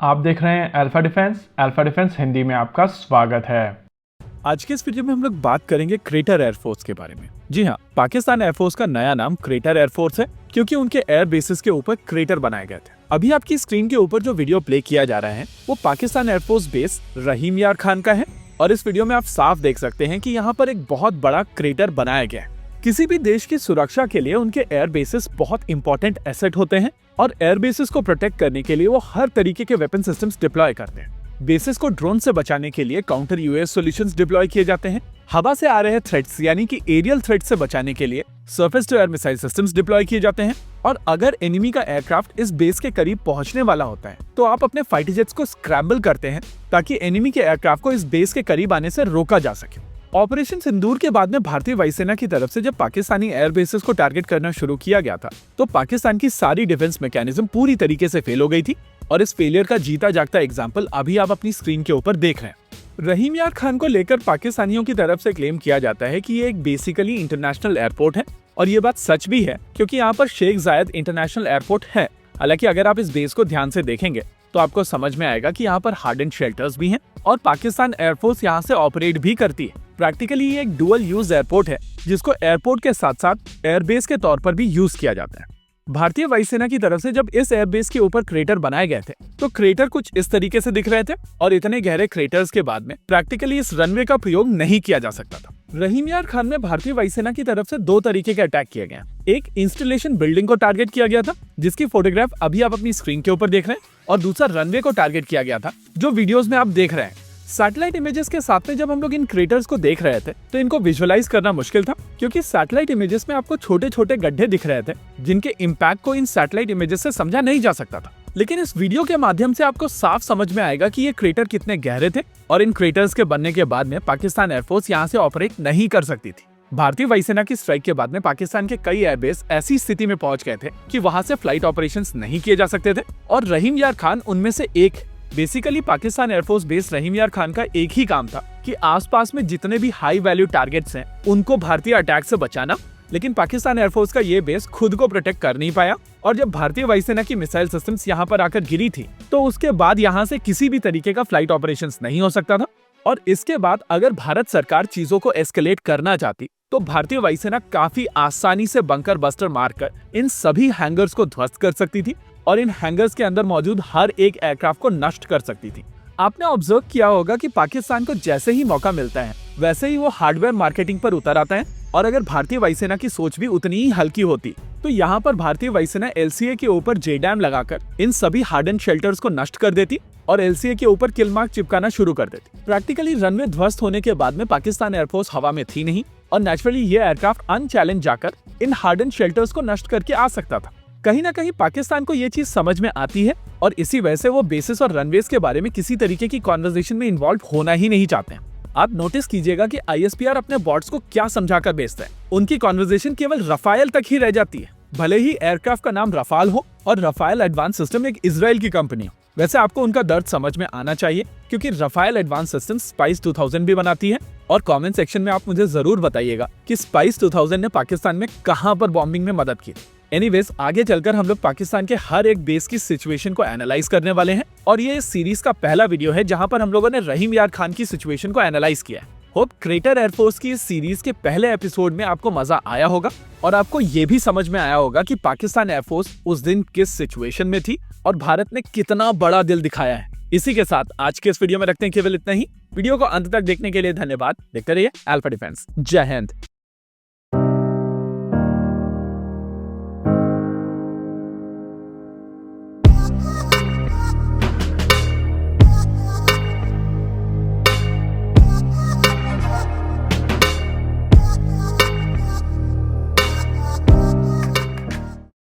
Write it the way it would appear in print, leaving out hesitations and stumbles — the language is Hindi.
आप देख रहे हैं अल्फा डिफेंस हिंदी में आपका स्वागत है। आज के इस वीडियो में हम लोग बात करेंगे क्रेटर एयरफोर्स के बारे में। जी हाँ, पाकिस्तान एयरफोर्स का नया नाम क्रेटर एयरफोर्स है क्योंकि उनके एयर बेसिस के ऊपर क्रेटर बनाए गए थे। अभी आपकी स्क्रीन के ऊपर जो वीडियो प्ले किया जा रहा है वो पाकिस्तान एयरफोर्स बेस रहीम यार खान का है और इस वीडियो में आप साफ देख सकते हैं कि यहाँ पर एक बहुत बड़ा क्रेटर बनाया गया है। किसी भी देश की सुरक्षा के लिए उनके एयर बेसिस बहुत इंपॉर्टेंट एसेट होते हैं और एयर बेसिस को प्रोटेक्ट करने के लिए वो हर तरीके के वेपन सिस्टम्स डिप्लॉय करते हैं। बेसिस को ड्रोन से बचाने के लिए काउंटर यूएस सॉल्यूशंस डिप्लॉय किए जाते हैं। हवा से आ रहे थ्रेट्स यानी कि एरियल थ्रेट से बचाने के लिए surface to air missile systems deploy किए जाते हैं। और अगर एनिमी का एयरक्राफ्ट इस बेस के करीब पहुंचने वाला होता है तो आप अपने फाइटर जेट्स को स्क्रैम्बल करते हैं ताकि एनिमी के एयरक्राफ्ट को इस बेस के करीब आने से रोका जा सके। ऑपरेशन सिंदूर के बाद में भारतीय वायुसेना की तरफ से जब पाकिस्तानी एयर बेसिस को टारगेट करना शुरू किया गया था तो पाकिस्तान की सारी डिफेंस मैकेनिज्म पूरी तरीके से फेल हो गई थी और इस फेलियर का जीता जागता एग्जाम्पल अभी आप अपनी स्क्रीन के ऊपर देख रहे हैं। रहीम यार खान को लेकर पाकिस्तानियों की तरफ से क्लेम किया जाता है कि ये एक बेसिकली इंटरनेशनल एयरपोर्ट है और ये बात सच भी है क्योंकि यहाँ पर शेख जायद इंटरनेशनल एयरपोर्ट है। हालांकि अगर आप इस बेस को ध्यान से देखेंगे तो आपको समझ में आएगा कि यहाँ पर हार्डन शेल्टर्स भी हैं और पाकिस्तान एयरफोर्स यहाँ से ऑपरेट भी करती है। प्रैक्टिकली ये एक डुअल यूज एयरपोर्ट है जिसको एयरपोर्ट के साथ साथ एयरबेस के तौर पर भी यूज किया जाता है। भारतीय वायुसेना की तरफ से जब इस एयरबेस के ऊपर क्रेटर बनाए गए थे तो क्रेटर कुछ इस तरीके से दिख रहे थे और इतने गहरे क्रेटर्स के बाद में प्रैक्टिकली इस रनवे का प्रयोग नहीं किया जा सकता था। रहीम यार खान में भारतीय वायुसेना की तरफ से दो तरीके के अटैक किए गए। एक इंस्टॉलेशन बिल्डिंग को टारगेट किया गया था जिसकी फोटोग्राफ अभी आप अपनी स्क्रीन के ऊपर देख रहे हैं और दूसरा रनवे को टारगेट किया गया था जो वीडियोस में आप देख रहे हैं। सैटेलाइट इमेजेस के साथ में जब हम लोग इन क्रेटर्स को देख रहे थे तो इनको विजुअलाइज करना मुश्किल था क्योंकि सैटेलाइट इमेजेस में आपको छोटे छोटे गड्ढे दिख रहे थे जिनके इम्पैक्ट को इन सैटेलाइट इमेजेस से समझा नहीं जा सकता था। लेकिन इस वीडियो के माध्यम से आपको साफ समझ में आएगा कि ये क्रेटर कितने गहरे थे और इन क्रेटर्स के बनने के बाद में पाकिस्तान एयरफोर्स यहाँ से ऑपरेट नहीं कर सकती थी। भारतीय वायुसेना की स्ट्राइक के बाद में पाकिस्तान के कई एयरबेस ऐसी स्थिति में पहुंच गए थे कि वहां से फ्लाइट ऑपरेशंस नहीं किए जा सकते थे और रहीम यार खान उनमें से एक। बेसिकली पाकिस्तान एयरफोर्स बेस रहीम यार खान का एक ही काम था कि आसपास में जितने भी हाई वैल्यू टारगेट्स हैं उनको भारतीय अटैक से बचाना। लेकिन पाकिस्तान एयरफोर्स का ये बेस खुद को प्रोटेक्ट कर नहीं पाया और जब भारतीय वायुसेना की मिसाइल सिस्टम्स यहाँ पर आकर गिरी थी तो उसके बाद यहाँ से किसी भी तरीके का फ्लाइट ऑपरेशंस नहीं हो सकता था। और इसके बाद अगर भारत सरकार चीजों को एस्केलेट करना चाहती तो भारतीय वायुसेना काफी आसानी से बंकर बस्टर मारकर इन सभी हैंगर्स को ध्वस्त कर सकती थी और इन हैंगर्स के अंदर मौजूद हर एक एयरक्राफ्ट को नष्ट कर सकती थी। आपने ऑब्जर्व किया होगा कि पाकिस्तान को जैसे ही मौका मिलता है वैसे ही वो हार्डवेयर मार्केटिंग पर उतर आता है और अगर भारतीय वायुसेना की सोच भी उतनी ही हल्की होती तो यहाँ पर भारतीय वायुसेना एलसीए के ऊपर जेडैम लगाकर इन सभी हार्डन शेल्टर्स को नष्ट कर देती और एलसीए के ऊपर किल मार्क चिपकाना शुरू कर देती। प्रैक्टिकली रनवे ध्वस्त होने के बाद में पाकिस्तान एयरफोर्स हवा में थी नहीं और नेचुरली ये एयरक्राफ्ट अनचैलेंज जाकर इन हार्डन शेल्टर्स को नष्ट करके आ सकता था। कहीं ना कहीं पाकिस्तान को ये चीज समझ में आती है और इसी वजह से वो बेसिस और रनवेज के बारे में किसी तरीके की कॉन्वर्सेशन में इन्वॉल्व होना ही नहीं चाहते हैं। आप नोटिस कीजिएगा कि आईएसपीआर अपने बॉट्स को क्या समझाकर बेचता है। उनकी कॉन्वर्सेशन केवल रफायल तक ही रह जाती है, भले ही एयरक्राफ्ट का नाम रफाल हो और रफाल एडवांस सिस्टम एक इजराइल की कंपनी हो। वैसे आपको उनका दर्द समझ में आना चाहिए क्योंकि रफाल एडवांस सिस्टम स्पाइस 2000 भी बनाती है और कमेंट सेक्शन में आप मुझे जरूर बताइएगा कि स्पाइस 2000 ने पाकिस्तान में कहां पर बॉम्बिंग में मदद की। एनीवेज, आगे चलकर हम लोग पाकिस्तान के हर एक बेस की सिचुएशन को एनालाइज करने वाले हैं और ये इस सीरीज का पहला वीडियो है जहां पर हम लोगों ने रहीम यार खान की सिचुएशन को एनालाइज किया है। होप क्रेटर एयरफोर्स की इस सीरीज के पहले एपिसोड में आपको मजा आया होगा और आपको ये भी समझ में आया होगा कि पाकिस्तान एयरफोर्स उस दिन किस सिचुएशन में थी और भारत ने कितना बड़ा दिल दिखाया है। इसी के साथ आज के इस वीडियो में रखते हैं केवल इतना ही। वीडियो को अंत तक देखने के लिए धन्यवाद। देखते रहिए अल्फा डिफेंस। जय हिंद।